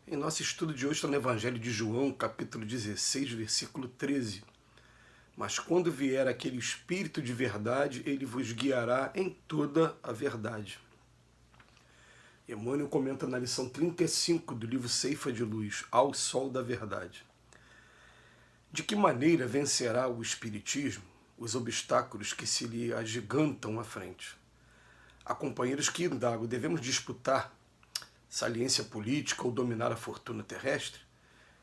Em nosso estudo de hoje está no Evangelho de João, capítulo 16, versículo 13. Mas quando vier aquele Espírito de verdade, ele vos guiará em toda a verdade. Emmanuel comenta na lição 35 do livro Ceifa de Luz, Ao Sol da Verdade. De que maneira vencerá o Espiritismo os obstáculos que se lhe agigantam à frente? Há companheiros que indagam, devemos disputar saliência política ou dominar a fortuna terrestre?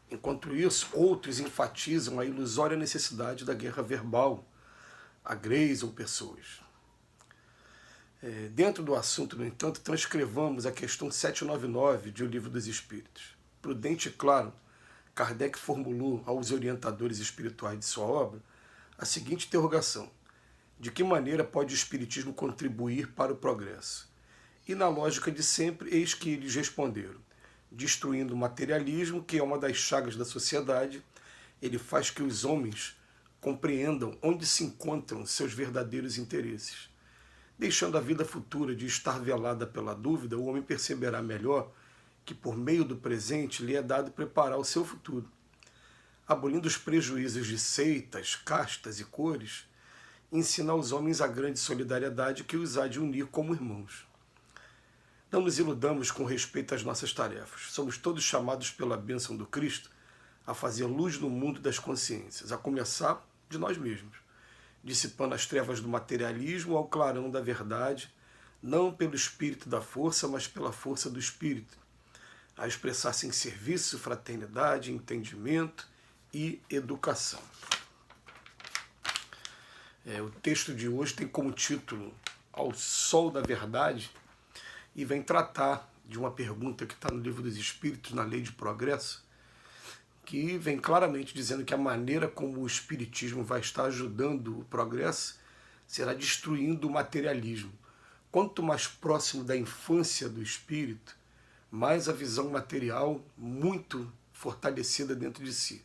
Enquanto isso, outros enfatizam a ilusória necessidade da guerra verbal, agreizam pessoas. Dentro do assunto, no entanto, transcrevamos a questão 799 de O Livro dos Espíritos. Prudente e claro, Kardec formulou aos orientadores espirituais de sua obra a seguinte interrogação: de que maneira pode o Espiritismo contribuir para o progresso? E na lógica de sempre, eis que eles responderam: destruindo o materialismo, que é uma das chagas da sociedade, ele faz que os homens compreendam onde se encontram seus verdadeiros interesses. Deixando a vida futura de estar velada pela dúvida, o homem perceberá melhor que por meio do presente lhe é dado preparar o seu futuro. Abolindo os prejuízos de seitas, castas e cores, ensina aos homens a grande solidariedade que os há de unir como irmãos. Não nos iludamos com respeito às nossas tarefas. Somos todos chamados pela bênção do Cristo a fazer luz no mundo das consciências, a começar de nós mesmos, dissipando as trevas do materialismo ao clarão da verdade, não pelo espírito da força, mas pela força do espírito, a expressar-se em serviço, fraternidade, entendimento e educação. O texto de hoje tem como título Ao Sol da Verdade e vem tratar de uma pergunta que está no Livro dos Espíritos, na Lei de Progresso, que vem claramente dizendo que a maneira como o Espiritismo vai estar ajudando o progresso será destruindo o materialismo. Quanto mais próximo da infância do espírito, mais a visão material muito fortalecida dentro de si.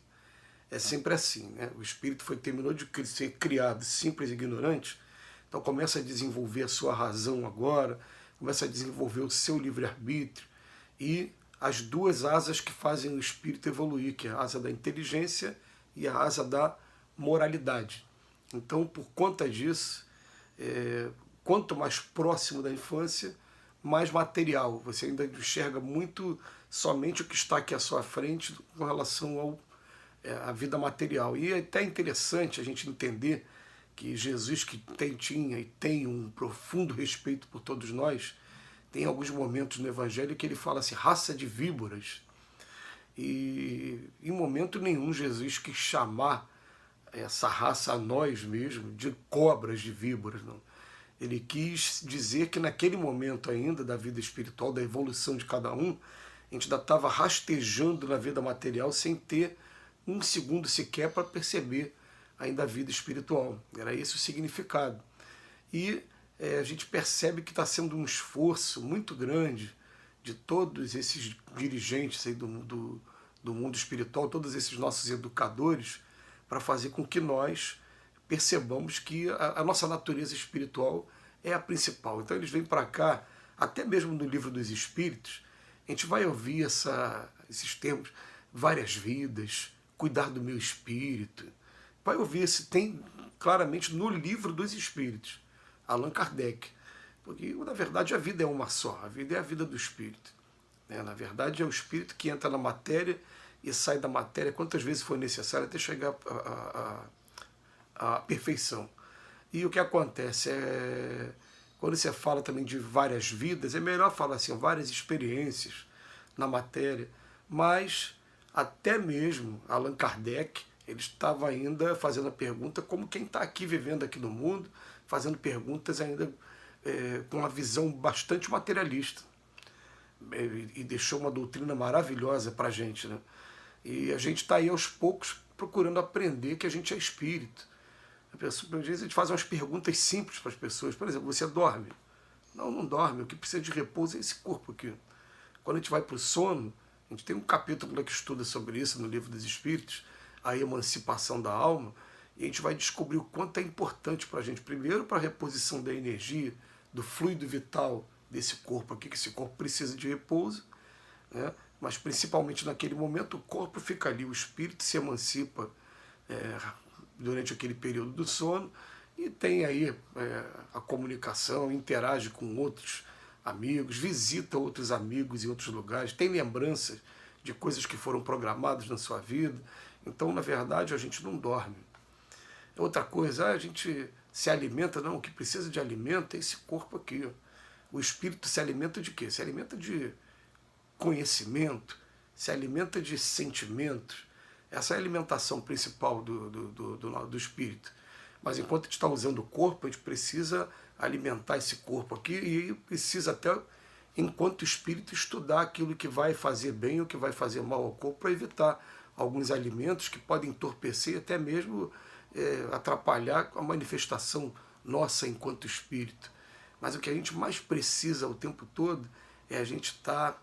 É sempre assim, né? O espírito terminou de ser criado simples e ignorante, então começa a desenvolver a sua razão agora, começa a desenvolver o seu livre-arbítrio e as duas asas que fazem o espírito evoluir, que é a asa da inteligência e a asa da moralidade. Então, por conta disso, quanto mais próximo da infância, mais material. Você ainda enxerga muito somente o que está aqui à sua frente com relação à vida material. E é até interessante a gente entender que Jesus, que tinha e tem um profundo respeito por todos nós, tem alguns momentos no Evangelho que ele fala assim, raça de víboras. E em momento nenhum Jesus quis chamar essa raça a nós mesmos de cobras, de víboras. Não. Ele quis dizer que naquele momento ainda da vida espiritual, da evolução de cada um, a gente ainda estava rastejando na vida material sem ter um segundo sequer para perceber ainda a vida espiritual. Era esse o significado. E a gente percebe que está sendo um esforço muito grande de todos esses dirigentes aí do mundo espiritual, todos esses nossos educadores, para fazer com que nós percebamos que a nossa natureza espiritual é a principal. Então eles vêm para cá, até mesmo no Livro dos Espíritos, a gente vai ouvir esses termos, várias vidas, cuidar do meu espírito. Vai ouvir tem claramente no Livro dos Espíritos, Allan Kardec. Porque, na verdade, a vida é uma só. A vida é a vida do espírito. Na verdade, é o espírito que entra na matéria e sai da matéria quantas vezes for necessário até chegar à perfeição. E o que acontece quando você fala também de várias vidas, é melhor falar assim, várias experiências na matéria. Mas, até mesmo Allan Kardec, ele estava ainda fazendo a pergunta como quem está aqui vivendo aqui no mundo, fazendo perguntas ainda com uma visão bastante materialista. E deixou uma doutrina maravilhosa para a gente. Né? E a gente está aí aos poucos procurando aprender que a gente é espírito. Às vezes a gente faz umas perguntas simples para as pessoas. Por exemplo, você dorme? Não, não dorme. O que precisa de repouso é esse corpo aqui. Quando a gente vai para o sono, a gente tem um capítulo que estuda sobre isso no Livro dos Espíritos, a emancipação da alma, e a gente vai descobrir o quanto é importante para a gente, primeiro para a reposição da energia, do fluido vital desse corpo aqui, que esse corpo precisa de repouso, né? mas principalmente naquele momento o corpo fica ali, o espírito se emancipa durante aquele período do sono e tem aí a comunicação, interage com outros amigos, visita outros amigos em outros lugares, tem lembranças de coisas que foram programadas na sua vida. Então, na verdade, a gente não dorme. Outra coisa, a gente se alimenta, não, o que precisa de alimento é esse corpo aqui. O espírito se alimenta de quê? Se alimenta de conhecimento, se alimenta de sentimentos. Essa é a alimentação principal do espírito. Mas enquanto a gente está usando o corpo, a gente precisa alimentar esse corpo aqui e precisa até, enquanto espírito, estudar aquilo que vai fazer bem e o que vai fazer mal ao corpo para evitar alguns alimentos que podem entorpecer e até mesmo atrapalhar a manifestação nossa enquanto espírito. Mas o que a gente mais precisa o tempo todo é a gente estar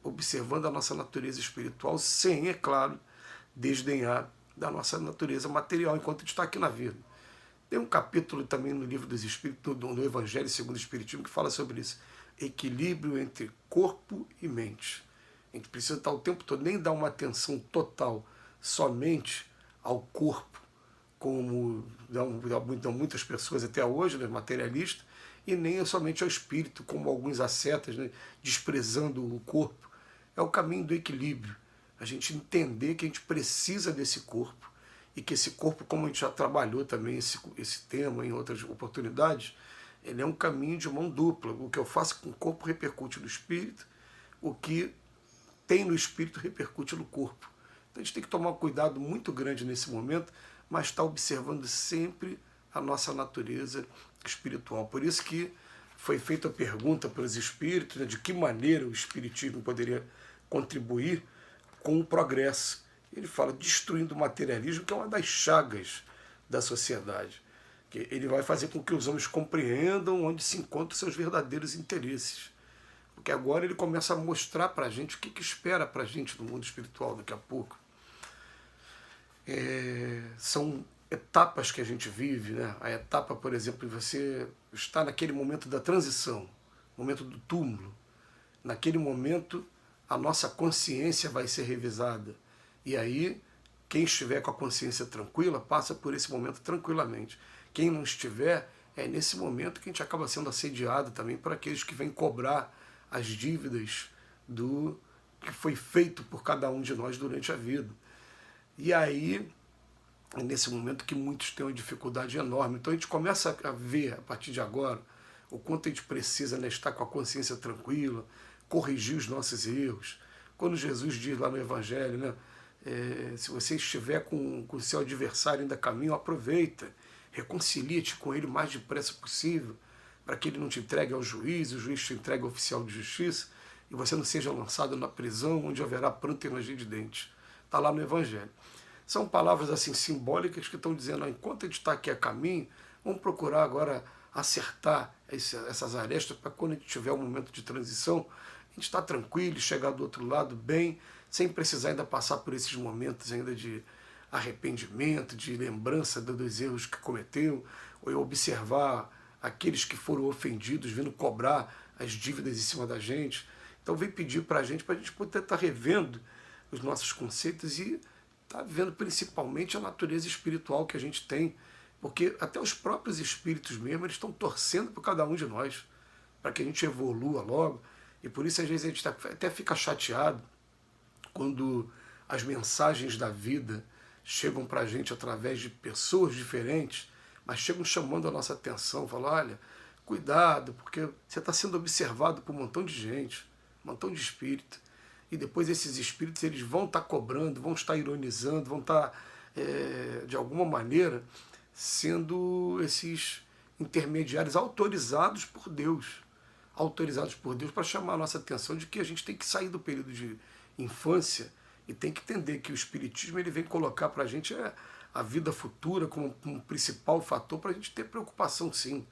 observando a nossa natureza espiritual sem, é claro, desdenhar da nossa natureza material enquanto a gente está aqui na vida. Tem um capítulo também no Livro dos Espíritos, no Evangelho segundo o Espiritismo, que fala sobre isso. Equilíbrio entre corpo e mente. A gente precisa estar o tempo todo, nem dar uma atenção total somente ao corpo, como dão muitas pessoas até hoje, né, materialistas, e nem somente ao espírito, como alguns ascetas, né, desprezando o corpo. É o caminho do equilíbrio. A gente entender que a gente precisa desse corpo e que esse corpo, como a gente já trabalhou também esse tema em outras oportunidades, ele é um caminho de mão dupla. O que eu faço com o corpo repercute no espírito, o que tem no espírito repercute no corpo. Então a gente tem que tomar um cuidado muito grande nesse momento, mas estar observando sempre a nossa natureza espiritual. Por isso que foi feita a pergunta para os espíritos, né, de que maneira o espiritismo poderia contribuir com o progresso. Ele fala destruindo o materialismo, que é uma das chagas da sociedade. Que ele vai fazer com que os homens compreendam onde se encontram seus verdadeiros interesses. Porque agora ele começa a mostrar para a gente o que espera para a gente no mundo espiritual daqui a pouco. São etapas que a gente vive, né? A etapa, por exemplo, de você estar naquele momento da transição, momento do túmulo. Naquele momento, a nossa consciência vai ser revisada. E aí, quem estiver com a consciência tranquila, passa por esse momento tranquilamente. Quem não estiver, é nesse momento que a gente acaba sendo assediado também por aqueles que vêm cobrar as dívidas do que foi feito por cada um de nós durante a vida. E aí, é nesse momento que muitos têm uma dificuldade enorme. Então a gente começa a ver, a partir de agora, o quanto a gente precisa, né, estar com a consciência tranquila, corrigir os nossos erros. Quando Jesus diz lá no Evangelho, né, se você estiver com o seu adversário ainda a caminho, aproveita, reconcilia-te com ele o mais depressa possível, para que ele não te entregue ao juiz, o juiz te entregue ao oficial de justiça, e você não seja lançado na prisão, onde haverá pranto e ranger de dentes. Está lá no Evangelho. São palavras assim simbólicas que estão dizendo, enquanto a gente está aqui a caminho, vamos procurar agora acertar essas arestas para quando a gente tiver um momento de transição, a gente está tranquilo e chegar do outro lado bem, sem precisar ainda passar por esses momentos ainda de arrependimento, de lembrança dos erros que cometeu, ou observar aqueles que foram ofendidos vindo cobrar as dívidas em cima da gente. Então vem pedir para a gente poder estar revendo os nossos conceitos e estar vendo principalmente a natureza espiritual que a gente tem, porque até os próprios espíritos mesmo, eles estão torcendo por cada um de nós, para que a gente evolua logo, e por isso às vezes a gente até fica chateado quando as mensagens da vida chegam para a gente através de pessoas diferentes, mas chegam chamando a nossa atenção, falam, olha, cuidado, porque você está sendo observado por um montão de gente, um montão de espírito, e depois esses espíritos eles vão estar cobrando, vão estar ironizando, vão estar, de alguma maneira, sendo esses intermediários autorizados por Deus para chamar a nossa atenção de que a gente tem que sair do período de infância e tem que entender que o Espiritismo ele vem colocar para a gente a vida futura como um principal fator para a gente ter preocupação, sim.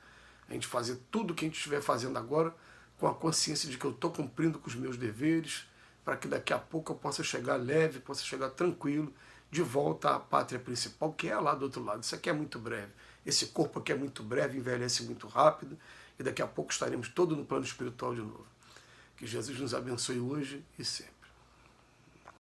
A gente fazer tudo o que a gente estiver fazendo agora com a consciência de que eu estou cumprindo com os meus deveres, para que daqui a pouco eu possa chegar leve, possa chegar tranquilo, de volta à pátria principal, que é lá do outro lado. Isso aqui é muito breve. Esse corpo aqui é muito breve, envelhece muito rápido, e daqui a pouco estaremos todos no plano espiritual de novo. Que Jesus nos abençoe hoje e sempre.